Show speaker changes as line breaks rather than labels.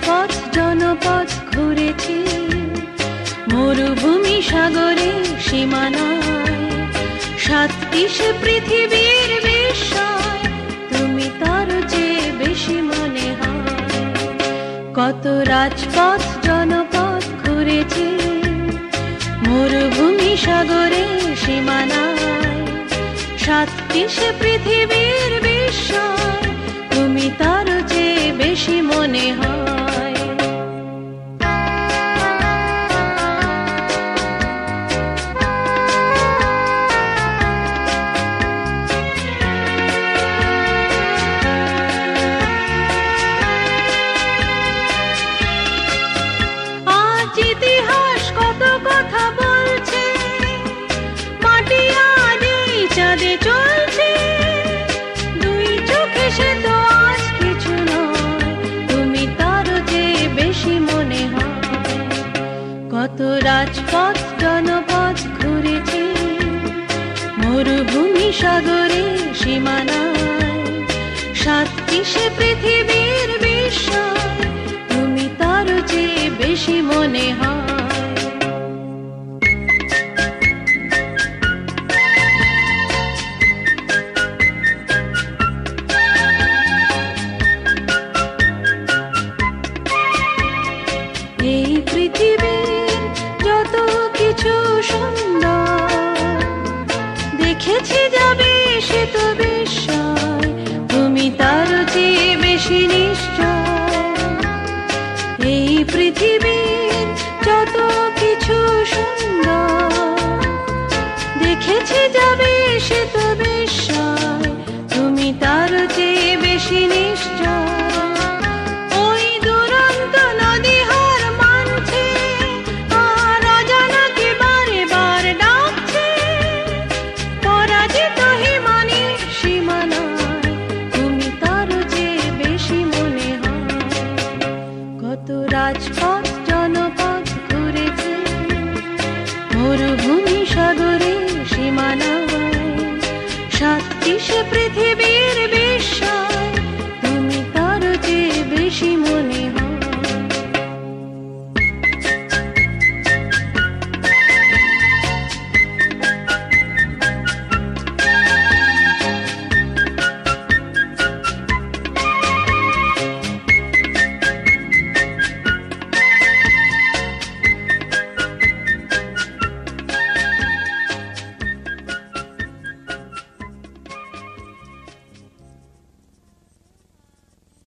রাজপথ জনপথ ঘুরেছি, মরুভূমি সাগরে সীমানায়, সাতটি সে পৃথিবীর বিস্ময়, তুমি তার চেয়ে বেশি মনে হয়। কত রাজপথ জনপথ ঘুরেছি, মরুভূমি সাগরে সীমানায়, সাতটি সে পৃথিবীর বিস্ময়, তুমি তার চেয়ে বেশি মনে হয়। আজ ইতিহাস কত কথা বলছে, মাটি আর এই চাঁদে চলছে, দুই চোখে সে তো আজ কিছু নয়, তুমি তার চেয়ে বেশি মনে হয়। কত রাজপথ জনপথ ঘুরেছি, মরুভূমি সাগরে সীমানায়, সাতটি সে পৃথিবীর বিস্ময়, তুমি তার চেয়ে বেশি মনে হয়। এই পৃথিবীর যত কিছু সুন্দর দেখেছি যাবে সে তো বিস্ময়, তুমি তার চেয়ে বেশি নিশ্চয়। এই পৃথিবীর যত কিছু সুন্দর দেখেছি যাবে সে তো বিস্ময়, তুমি তার চেয়ে বেশি নিশ্চয়। ওই দুরন্ত নদী হার মানছে, আর অজানাকে বারে বার ডাকছে, পরাজিত হিমানি সীমানায়, তুমি তার চেয়ে বেশি মনে হয়। কত রাজপথ জনপথ ঘুরেছি, মরুভূমি সাগরে সীমানায়, সাতটি সে পৃথিবী